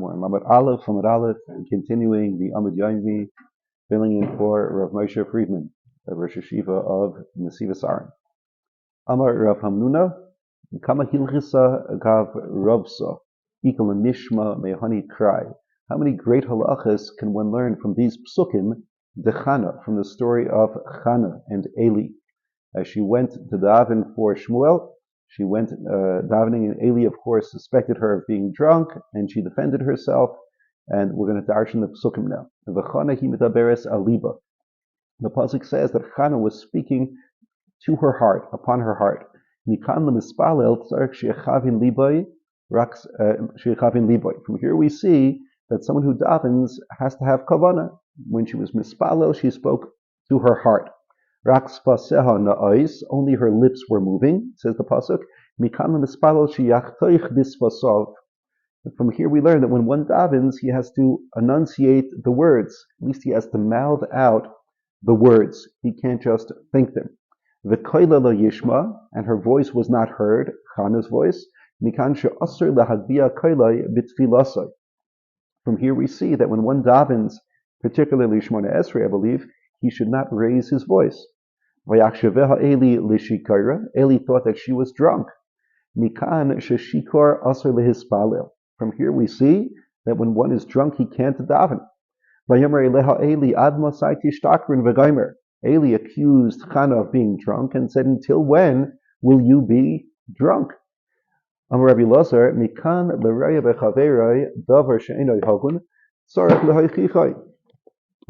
platform. Amud Aleph, continuing the Amud HaYomi, filling in for Rav Moshe Friedman, the Rosh Yeshiva of Nesivos Ahron. Amar Rav Hamnuna, Kama Hilchisa Gav Ravsa, Ikal Nishma Mehani Krai. How many great halachas can one learn from these psukim, the Chana, from the story of Chana and Eli? As she went to daven for Shmuel, she went davening, and Eli, of course, suspected her of being drunk, and she defended herself. And we're going to darshan the psukim now. V'chana hi medaberes aliba. The pasuk says that Chana was speaking to her heart, upon her heart. Mikan lemispalel tzarich she'echavin liboy, she'echavin liboy. From here we see that someone who davens has to have kavanah. When she was mispalel, she spoke to her heart. Only her lips were moving, says the pasuk. From here we learn that when one davens, he has to enunciate the words. At least he has to mouth out the words. He can't just think them. V'koila lo yishma, and her voice was not heard, Chana's voice. From here we see that when one davens, particularly Shmona Esrei, I believe, he should not raise his voice. Eli thought that she was drunk. From here we see that when one is drunk, he can't daven. Eli accused Chana of being drunk and said, "Until when will you be drunk?"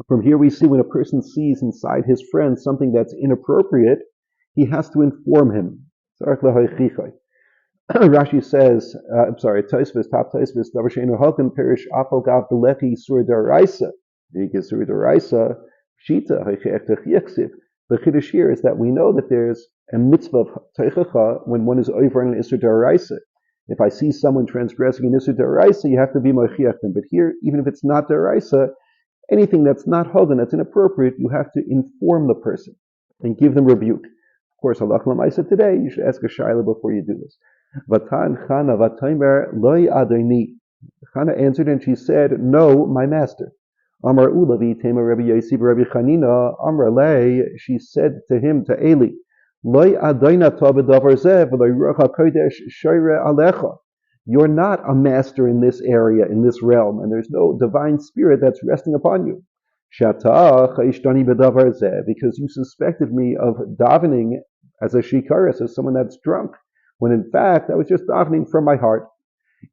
From here we see when a person sees inside his friend something that's inappropriate, he has to inform him. Rashi says, Tosfos, top Tosfos, Davar she'eino halken perish afal gav belechi sur daraisa. Sur daraisa, shita ha'chech yiksiv. The chiddush here is that we know that there's a mitzvah of teichacha when one is over an isur daraisa. If I see someone transgressing an isur daraisa, you have to be mochiach them. But here, even if it's not daraisa, anything that's not hogan, that's inappropriate, you have to inform the person and give them rebuke. Of course, halach l'maisa today, you should ask a shaila before you do this. Vatan Chana vataymer loy adoni. Chana answered and she said, "No, my master." Amar ulavi tema Rabbi Yosef Rabbi Chanina. Amar lei. She said to him, to Eli, loy adona ta b'davar zeh v'loy ruach hakodesh shoyre alecha. You're not a master in this area, in this realm, and there's no divine spirit that's resting upon you. Shata chayishtani b'davar zeh, because you suspected me of davening as a shikaris, as someone that's drunk, when in fact I was just davening from my heart.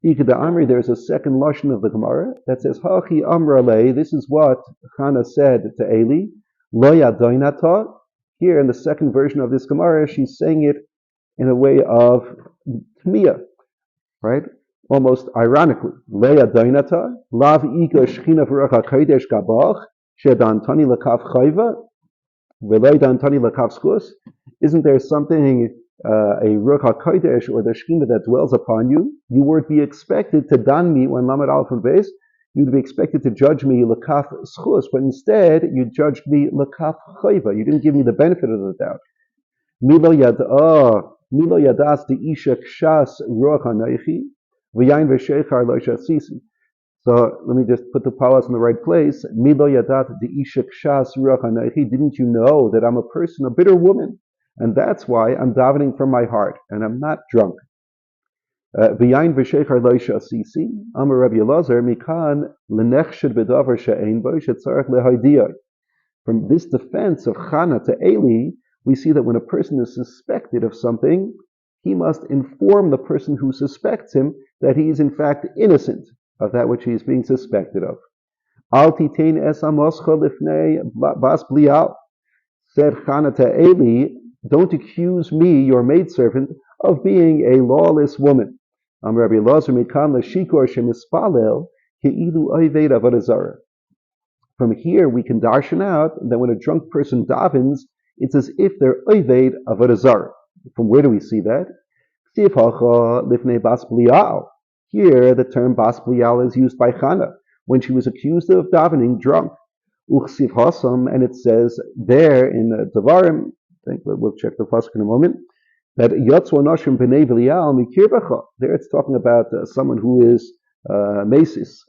Ikeda Amri, there's a second lashon of the Gemara that says, Hachi Amra lei, this is what Chana said to Eli, Lo yadoinata. Here in the second version of this Gemara, she's saying it in a way of tmiyah, right? Almost ironically. Lo yadoinata, lav ika shchina v'ruach hakodesh gabach, shedantani l'kaf chayva, v'lo dantani l'kaf schus. Isn't there something, a Ruach HaKodesh, or the Shekhinah that dwells upon you? You would be expected to dan me when Lamed Aleph and Beis. You'd be expected to judge me l'kaf schus, but instead you judged me l'kaf chayva. You didn't give me the benefit of the doubt. Milo yadas de'isha kshas ruach hanaychi v'yayin v'sheichar lo shasisi. So let me just put the palace in the right place. Milo yadat de'isha kshas ruach hanaychi. Didn't you know that I'm a person, a bitter woman? And that's why I'm davening from my heart, and I'm not drunk. V'yayin v'sheichar lo shasisi. Amar Rabbi Elazar mikan l'nechshed b'davar she'ein bo shetzarech lehaydiyah. From this defense of Chana to Eli, we see that when a person is suspected of something, he must inform the person who suspects him that he is in fact innocent of that which he is being suspected of. Al titein es amoscha lifnei bas blial. Said Chana to Eli, don't accuse me, your maidservant, of being a lawless woman. Rabbi Elazar mikan l'shikor shemispalel ke'ilu oived avodah zarah. From here we can darshan out that when a drunk person davens, it's as if they're oived avodah zarah. From where do we see that? Lifnei bas blial. Here the term bas blial is used by Chana when she was accused of davening drunk. Uchsiv hasam, and it says there in Devarim, I think we'll check the pasuk in a moment, that Yatzwa Nashim B'nei B'lial Mikirbacha. There it's talking about someone who is Mesis,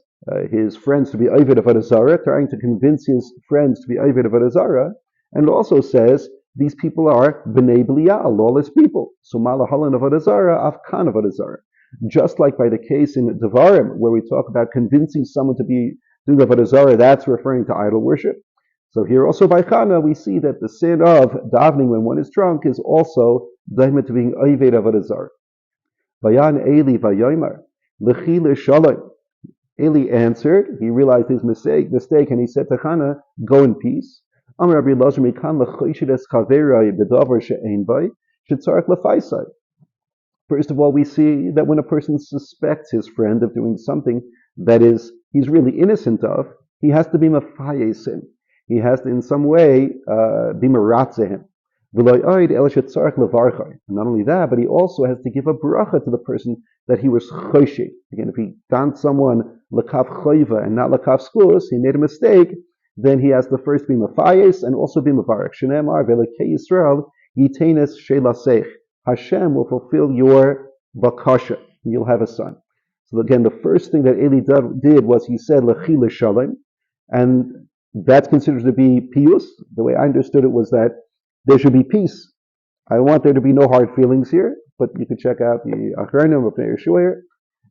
his friends to be Ovid of Avodah Zarah, trying to convince his friends to be Ovid of Avodah Zarah, and it also says these people are B'nai Belial, lawless people. So Malahalan of Avodah Zarah, Afkan of Avodah Zarah. Just like by the case in Devarim, where we talk about convincing someone to be doing Avodah Zarah, that's referring to idol worship. So here also by Chana, we see that the sin of davening when one is drunk is also daimah to being Ovid of Avodah Zarah. Vayan Eli Vayomer, L'chi L'shalom. Eli answered, he realized his mistake, and he said to Chana, go in peace. Amar Rabbi Elazar mikan l'choished es chaverai b'davar she'ein bai, shetzarech lefaisai. First of all, we see that when a person suspects his friend of doing something that he's really innocent of, he has to be mafayes him. He has to in some way be maratze him. And not only that, but he also has to give a bracha to the person that he was chosheh. Again, if he found someone lakav choiva and not lakav sklus, he made a mistake, then he has to first be mafayes and also be mavarech. Shenemar ve'lekei Yisrael yitenes shelasech. Hashem will fulfill your bakasha, and you'll have a son. So again, the first thing that Eli did was he said lechi l'shalom, and that's considered to be pius. The way I understood it was that there should be peace. I want there to be no hard feelings here, but you could check out the Achronim of Neir Shiur.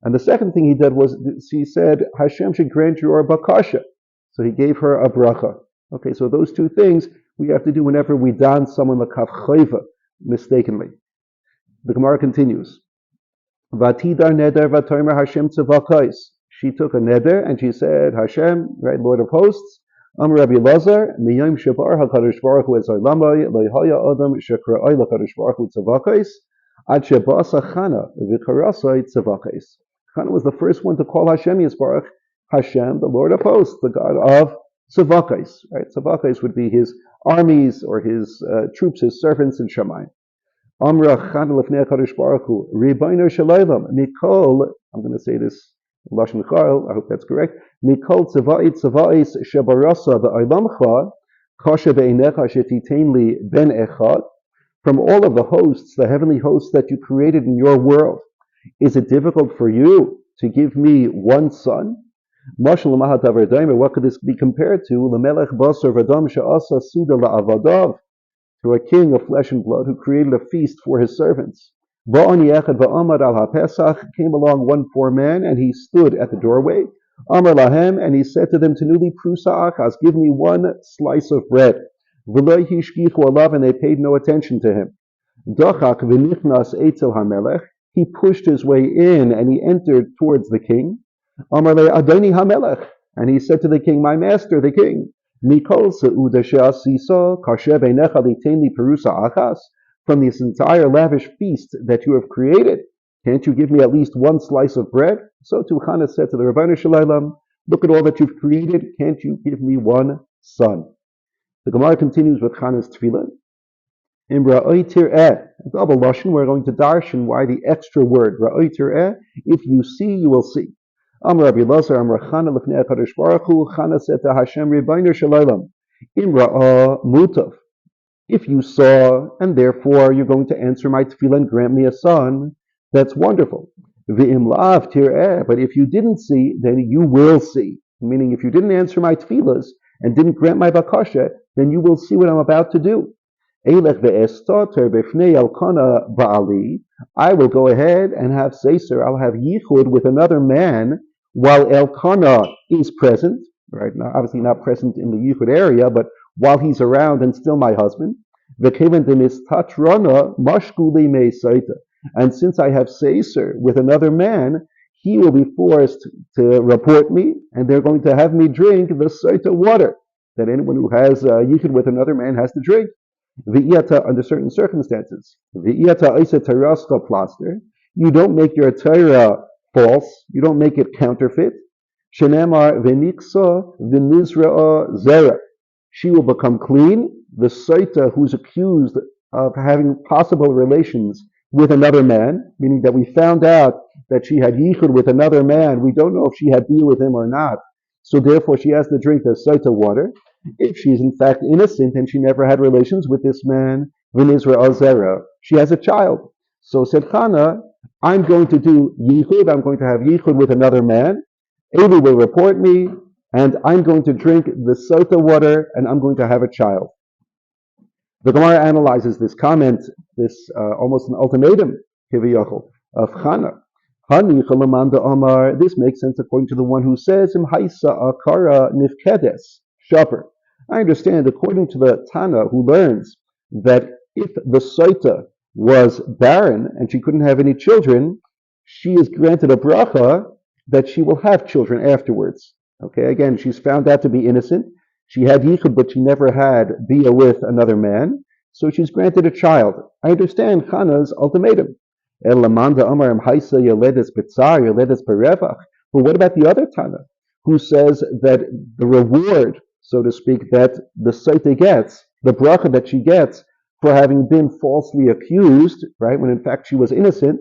And the second thing he did was he said Hashem should grant your bakasha. So he gave her a bracha. Okay, so those two things we have to do whenever we don someone lakav chayva mistakenly. The Gemara continues. Vatidar neder vatomer Hashem tzavakais. She took a neder and she said, Hashem, right, Lord of hosts, Amar Rabbi Elazar, miyom shabar hakadosh baruch hu es olamai loyhaya adam shekra'ai lakadosh baruch hu tzavakais ad shebasa Chana v'karasai tzavakais. Chana was the first one to call Hashem Yisbarach, Hashem, the Lord of hosts, the God of tzavakais. Right, tzavakais would be his armies or his troops, his servants in Shammai. Amra Chana lefnei hakadosh baruch hu ribono shel olam Michoel. I'm going to say this. Lashon Michoel, I hope that's correct. Mikol tzava'it tzava'is shebarasa ba'olamcha kasha be'einecha shetitein li ben echad. From all of the hosts, the heavenly hosts that you created in your world, is it difficult for you to give me one son? Mashal mahatavar daimer. What could this be compared to? Lemelech basar v'adam she'asa suda la'avadav, to a king of flesh and blood who created a feast for his servants. Came along one poor man, and he stood at the doorway. Amar lahem, and he said to them, Tenuli prusa achas, give me one slice of bread. V'lo hishgichu alav, and they paid no attention to him. Dachak v'nichnas etzel hamelech, he pushed his way in, and he entered towards the king. Amar le adoni hamelech, and he said to the king, my master, the king, Mikol seuda she'asisa kasher beinecha litein li perusa achas. From this entire lavish feast that you have created, can't you give me at least one slice of bread? So too Chana said to the Ribono Shel Olam, look at all that you've created, can't you give me one son? The Gemara continues with Chana's tefillah. In Ra'oi Tir'eh, double lashon, we're going to darshan why the extra word, Ra'oi Tir'eh, if you see, you will see. Amar Rabbi Elazar, Amar Chana lefnei hakadosh baruch hu, Chana said to Hashem, Ribono Shel Olam, Im Ra'ah mutav. If you saw, and therefore you're going to answer my tefillah and grant me a son, that's wonderful. V'im la'av tir'eh, but if you didn't see, then you will see. Meaning, if you didn't answer my tefillahs and didn't grant my bakasha, then you will see what I'm about to do. Eilech ve'estater b'fnei Elkanah ba'ali. I will go ahead and have seiser, I'll have yichud with another man while Elkanah is present. Right now, obviously not present in the yichud area, but while he's around and still my husband. And since I have seiser with another man, he will be forced to report me, and they're going to have me drink the seita water that anyone who has yichud with another man has to drink. Under certain circumstances. You don't make your Torah false, you don't make it counterfeit. Shenemar v'niksa v'nizra'a zera. She will become clean. The Saita who's accused of having possible relations with another man, meaning that we found out that she had yichud with another man, we don't know if she had bia with him or not, so therefore she has to drink the Saita water. If she's in fact innocent and she never had relations with this man, v'nizra azera, she has a child. So said Chana, I'm going to do yichud, I'm going to have yichud with another man, Eli will report me, and I'm going to drink the sota water, and I'm going to have a child. The Gemara analyzes this comment, this almost an ultimatum, kiviyachol, of Chana. Hani chalamanda Omar. This makes sense according to the one who says, Im haisa akara nifkedes, shaper. I understand according to the Tana who learns that if the Saita was barren and she couldn't have any children, she is granted a bracha that she will have children afterwards. Okay, again, she's found out to be innocent. She had yichud, but she never had bia with another man, so she's granted a child. I understand Chana's ultimatum. But what about the other Tana, who says that the reward, so to speak, that the Saita gets, the bracha that she gets for having been falsely accused, right, when in fact she was innocent,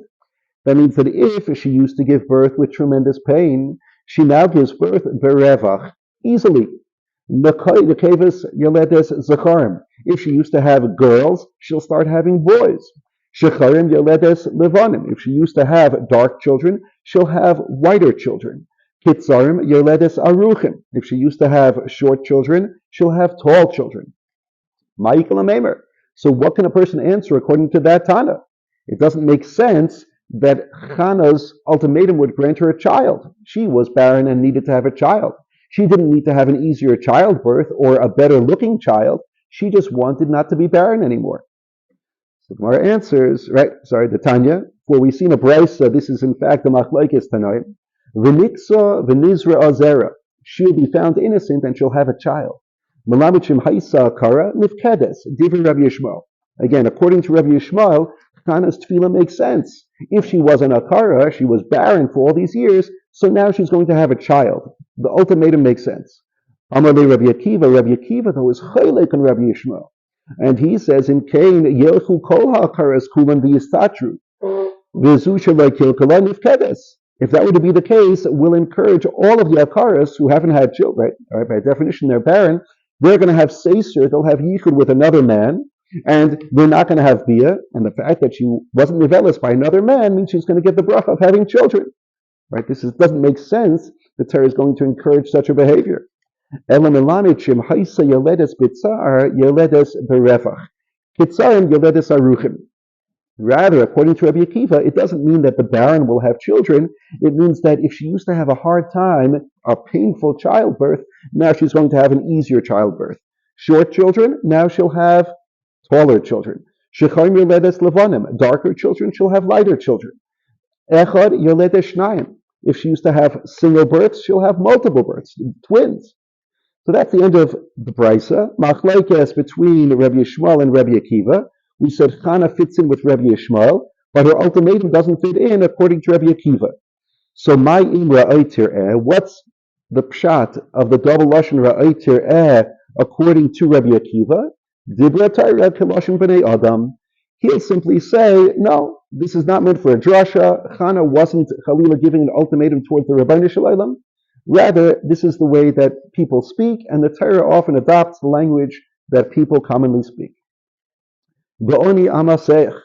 that means that if she used to give birth with tremendous pain, she now gives birth berevach, easily. If she used to have girls, she'll start having boys. If she used to have dark children, she'll have whiter children. Kitzarim yoledes aruchim. If she used to have short children, she'll have tall children. Ma'ikal amemer. So what can a person answer according to that Tana? It doesn't make sense that Chana's ultimatum would grant her a child. She was barren and needed to have a child. She didn't need to have an easier childbirth or a better looking child. She just wanted not to be barren anymore. So the Gemara answers, the Tanya, for we see in a brisa, this is in fact the machlokes tanoim, v'niksa v'nizra azera, she'll be found innocent and she'll have a child. Malamichim haisa kara nifkedes, divri Rabbi Yishmael. Again, according to Rabbi Yishmael, Chana's tefillah makes sense. If she was an akara, she was barren for all these years, so now she's going to have a child. The ultimatum makes sense. Amalei Rabbi Akiva though is chaylek on Rabbi Yishmael. And he says, in Cain, Yelchu kol ha'akaras kulan v'yistatru, v'zu shalai kilkala nifkedes. If that were to be the case, we'll encourage all of the akaras who haven't had children, right? By definition, they're barren. They're going to have seiser, they'll have yichud with another man, and they're not going to have bia. And the fact that she wasn't nivelis by another man means she's going to get the bracha of having children. Right? This doesn't make sense. The Torah is going to encourage such a behavior. Rather, according to Rabbi Akiva, it doesn't mean that the barren will have children. It means that if she used to have a hard time, a painful childbirth, now she's going to have an easier childbirth. Short children, now she'll have taller children. Darker children, she'll have lighter children. If she used to have single births, she'll have multiple births, twins. So that's the end of the brisa. Machlokes between Rabbi Yishmael and Rabbi Akiva. We said Chana fits in with Rabbi Yishmael, but her ultimatum doesn't fit in according to Rabbi Akiva. So my imra oitir what's the pshat of the double lashon ra'oitir according to Rabbi Akiva? Dibra Torah keloshin b'nei Adam. He'll simply say, no, this is not meant for a drasha. Chana wasn't Chalila giving an ultimatum towards the Rabbeinu Shalom. Rather, this is the way that people speak, and the Torah often adopts the language that people commonly speak. V'oni amasecha,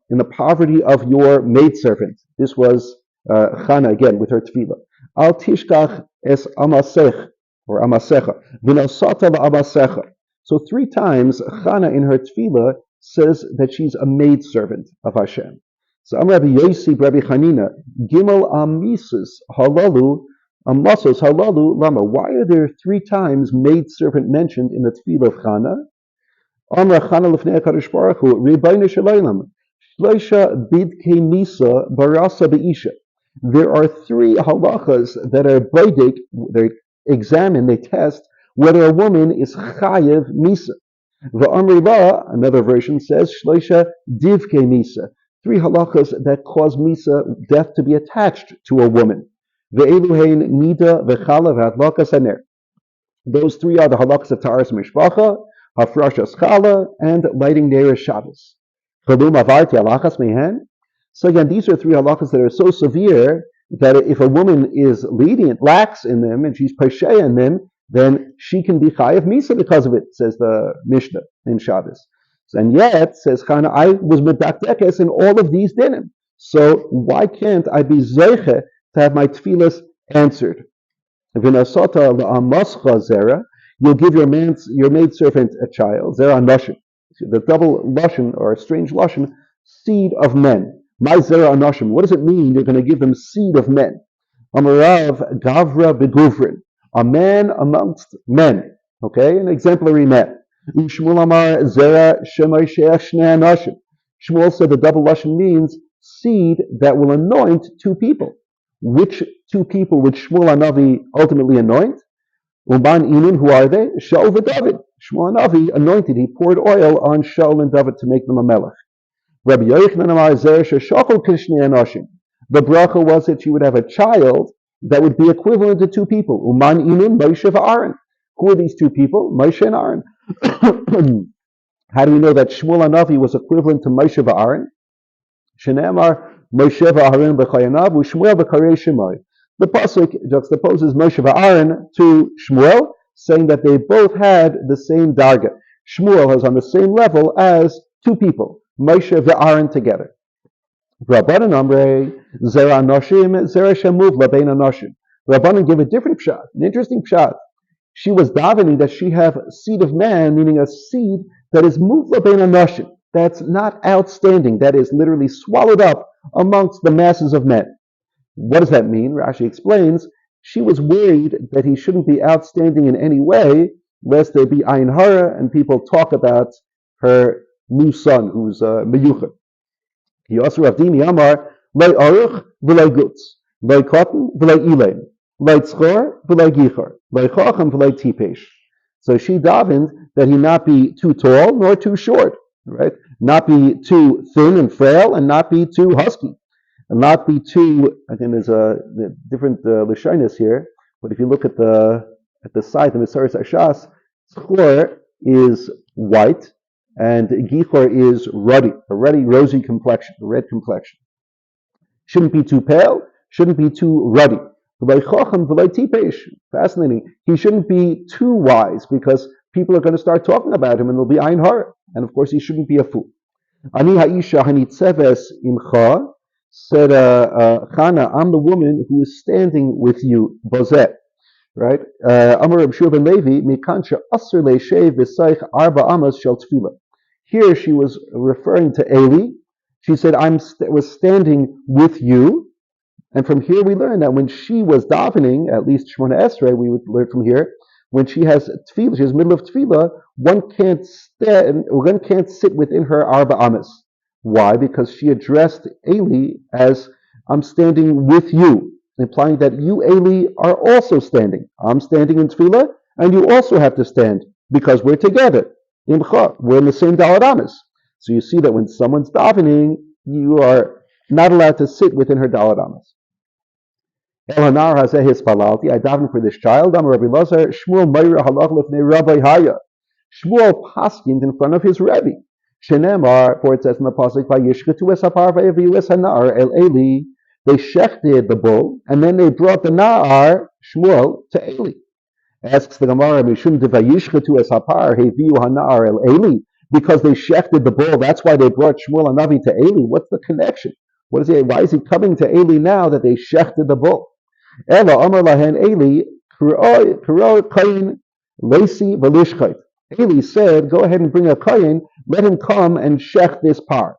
in the poverty of your maidservant. This was Chana again with her tefillah. Al tishkach es amasech, or amasecha. V'nosata la'amasecha. So 3 times Chana in her tefillah says that she's a maidservant of Hashem. So Rabbi Yossi, Rabbi Chanina, Gimel Amisus Halalu, Amasos Halalu Lama. Why are there 3 times maidservant mentioned in the tefillah of Chana? Amra Chana Lefnei HaKadosh Baruch Hu, Rebbeinu Shalom, Shloisha Bidkei Misa Barasa Be'isha. There are 3 halachas that are baidik, they examine, they test whether a woman is chayev misa. V'amri la, another version says, Shloisha Divkei Misa. 3 halachas that cause misa, death, to be attached to a woman. Ve'eluhein nida v'chala v'adlakas haner. Those 3 are the halachas of Taharas Mishpacha, Hafrashas Chala, and lighting Neres Shabbos. Chalum avarti halachas mehen. So again, these are 3 halachas that are so severe that if a woman is lenient, lax in them, and she's pasheya in them, then she can be chayav misa because of it, says the Mishnah in Shabbos. And yet, says Chana, I was medakdekes in all of these dinim. So why can't I be zeiche to have my tefillas answered. V'nasata la'amascha zera, you'll give your maidservant a child, zera noshim. The double lashon, or a strange lashon, seed of men. My zera noshim. What does it mean you're going to give them seed of men? Amarav gavra beguvrin, a man amongst men. Okay, an exemplary man. Shmuel amar zera shemayshech shnei anoshim. Shmuel said the double lashon means seed that will anoint two people. Which two people would Shmuel HaNavi ultimately anoint? Uman Inun, who are they? Shaul and David. Shmuel HaNavi anointed, he poured oil on Shaul and David to make them a melech. Rabbi Yochanan amar zer sheshachol kishnei anoshim. The bracha was that you would have a child that would be equivalent to two people. Uman Inun, Moshe Aaron. Who are these two people? Moshe and Aaron. How do we know that Shmuel HaNavi was equivalent to Moshe Aaron? Shene'emar Moshe Ahron Beis Medrash. The pasuk juxtaposes Moshe Aaron to Shmuel, saying that they both had the same darga. Shmuel is on the same level as two people, Moshe and Aaron together. Rabbanan Amrei Zera Noshim Zera Shemuv Labein Anoshim. Rabbanan give a different pshat, an interesting pshat. She was davening that she have seed of man, meaning a seed that is moved Labein Anoshim, that's not outstanding, that is literally swallowed up amongst the masses of men. What does that mean? Rashi explains, she was worried that he shouldn't be outstanding in any way, lest there be ayin hara and people talk about her new son, who's meyuchad. He also Rav Dimi Amar, Lei aruch v'lei gutz, Lei cotton v'lei ilaim, Lei tzchor v'lei gichar, Lei chacham v'lei tipesh. So she davened that he not be too tall nor too short, right? Not be too thin and frail, and not be too husky, and not be too. Again, there's a different lashonos here, but if you look at the side, the Mesaris Ashas, tzchor is white, and gichor is ruddy, a ruddy, rosy complexion, a red complexion. Shouldn't be too pale, shouldn't be too ruddy. Fascinating. He shouldn't be too wise, because people are going to start talking about him, and there'll be ayin hara. And of course, he shouldn't be a fool. Ani ha'isha hanitzeves imcha, said Chana, I'm the woman who is standing with you, bozet. Right? Amar Reb Shua ben Levi, mikansha asr leishev v'saich arba amas shel tefillah. Here she was referring to Eli. She said, I was standing with you. And from here we learn that when she was davening, at least Shmona Esrei, we would learn from here, when she has tefillah, she's middle of tefillah, one can't sit within her arba amas. Why? Because she addressed Eli as, I'm standing with you, implying that you, Eli, are also standing. I'm standing in tefillah, and you also have to stand, because we're together. We're in the same daled amas. So you see that when someone's davening, you are not allowed to sit within her daled amas. Elhanar hazeh hispalalti, I daven for this child. Amar Rabbi Lazar, Shmuel Meira halach lefnei Rabbi Haya. Shmuel paskind in front of his Rebbe. Shenemar, for it says in the pasuk, Vayishchetu es hapar vayaviu es hanar el Eli. They shechted the bull, and then they brought the Na'ar, Shmuel, to Eli. Asks the Gemara, Mishum de Vayishchetu es hapar heviu hanar el Eli. Because they shechted the bull, that's why they brought Shmuel HaNavi to Eli. What's the connection? Why is he coming to Eli now that they shechted the bull? Ela Amar Lahen Eli, Kuro Kayin Lacey Velishchait. Eli said, go ahead and bring a Kayin, let him come and shech this par.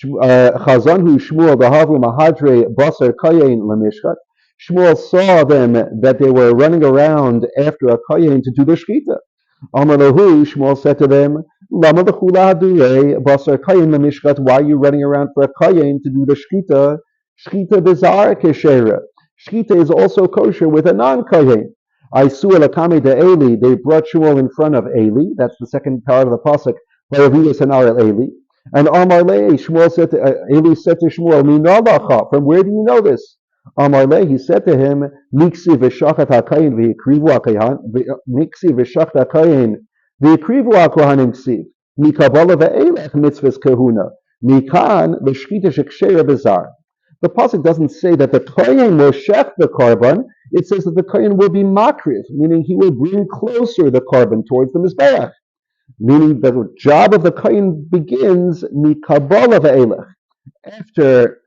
Chazanhu Shmuel Dahavu Mahadre Basar Kayin Lamishchat. Shmuel saw them that they were running around after a Kayin to do the shkita. Amar Lahu, Shmuel said to them, Lama L'chula Hadurei Basar Kayin Lamishchat. Why are you running around for a Kayin to do the shkita? Shkita bizarre keshera. Shkita is also kosher with a non-kayin. Aisu elakame de Eli. They brought Shmuel in front of Eli. That's the second part of the pasuk. Vayaviu es hanar el Eli. And Amar Le, Shmuel said to Eli said to Shmuel, Minalacha. From where do you know this? Amar Le, he said to him, Miksi v'shachat hakayin v'yikrivu hakayin. Miksi v'shachat hakayin v'yikrivu hakayin ksiv. Mikabala ve'elech mitzvahs kahuna. Mikan v'shkita shekshera bizar. The pasuk doesn't say that the kohen will shech the korban. It says that the kohen will be makriv, meaning he will bring closer the korban towards the mizbeach. Meaning the job of the kohen begins mikabala ve'elech, after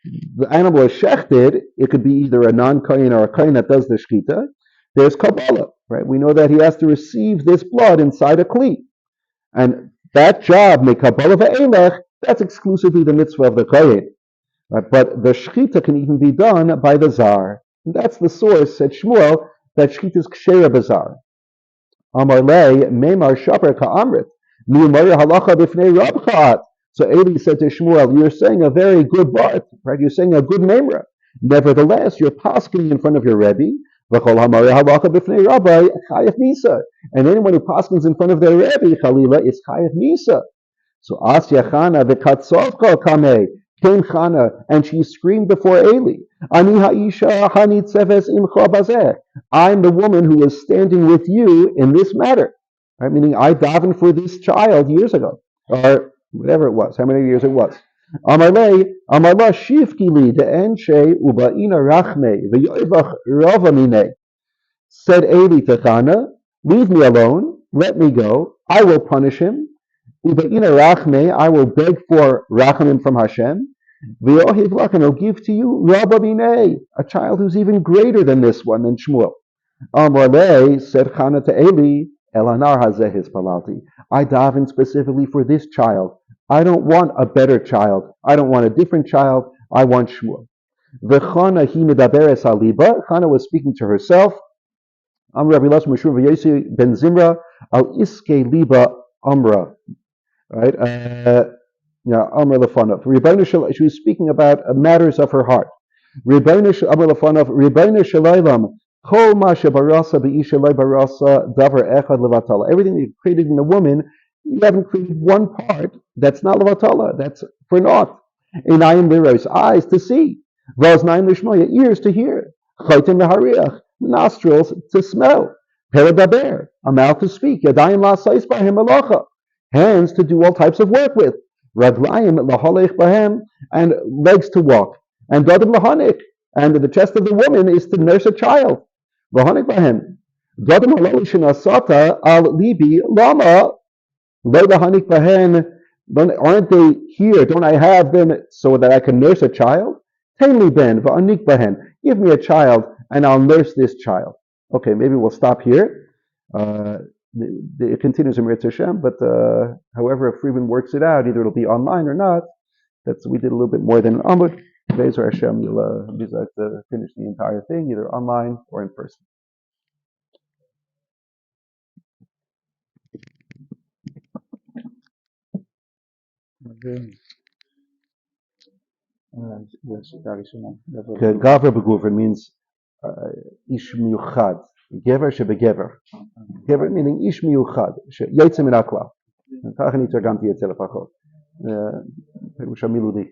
the animal is shechted, it could be either a non-kohen or a kohen that does the shechita. There's Kabbalah, right? We know that he has to receive this blood inside a kli. And that job, Kabbalah ve'elech, that's exclusively the mitzvah of the kohen. Right? But the shechita can even be done by the zar. And that's the source, said Shmuel, that shechita is ksheira bazar. Amar lei, memar shaper ka'amrit, mi'umar halacha b'fnei rabchaat. So Eli said to Shmuel, you're saying a very good bart, right? You're saying a good memra. Nevertheless, you're pasking in front of your Rebbe. And anyone who paskins in front of their Rebbe, Chalila, is chayav misa. So Asya Chana v'katzovcha kameh, came Chana, and she screamed before Eli, Ani ha'isha hanitzeves imcha bazeh. I'm the woman who was standing with you in this matter. Right? Meaning I davened for this child years ago, or whatever it was, how many years it was. Amarle, Amarla shivki li de'enshe uba'ina rachme v'yoivach rava mine. Said Eli to Chana, leave me alone, let me go, I will punish him. Uba'ina rachme, I will beg for rachamim from Hashem. V'yohiv lach, and I'll give to you rava mine, a child who's even greater than this one, than Shmuel. Amarle, said Chana to Eli, Elanar hazeh his palalti. I daven specifically for this child. I don't want a better child. I don't want a different child. I want Shmuel. V'chana hi medaberes aliba. Chana was speaking to herself. Amr Rabbi Las Meshur v'Yosi ben Zimra al iske liba amra. Right? Amr lefanav. She was speaking about matters of her heart. Amr lefanav. Ribono shel olam. Everything that you created in a woman, you haven't created one part that's not levatala, that's for naught. Einayim liros, eyes to see. Vaznaim lishmoya, ears to hear. Chaitim lahariach, nostrils to smell. Peradaber, a mouth to speak. Yadayim la'asais bahem malacha, hands to do all types of work with. Raglayim lahalech bahem, and legs to walk. And dadim lahanik, and the chest of the woman is to nurse a child. Vahanik bahem. Dadim halali shenasata al libi lama lo lahanik bahem. Aren't they here? Don't I have them so that I can nurse a child? Tainli ben va'anik bahem. Give me a child and I'll nurse this child. Okay, maybe we'll stop here. It continues in Meretz Hashem, but however if Friedman works it out, either it'll be online or not. We did a little bit more than an Amud. Be'ezer Hashem, you'll finish the entire thing, either online or in person. Gavra beguver means ish miyuchad, gever shebegever. Gever meaning ish miyuchad, yetze min akla. Kach אני תרגמתי את זה לפחות. פירוש המילולי.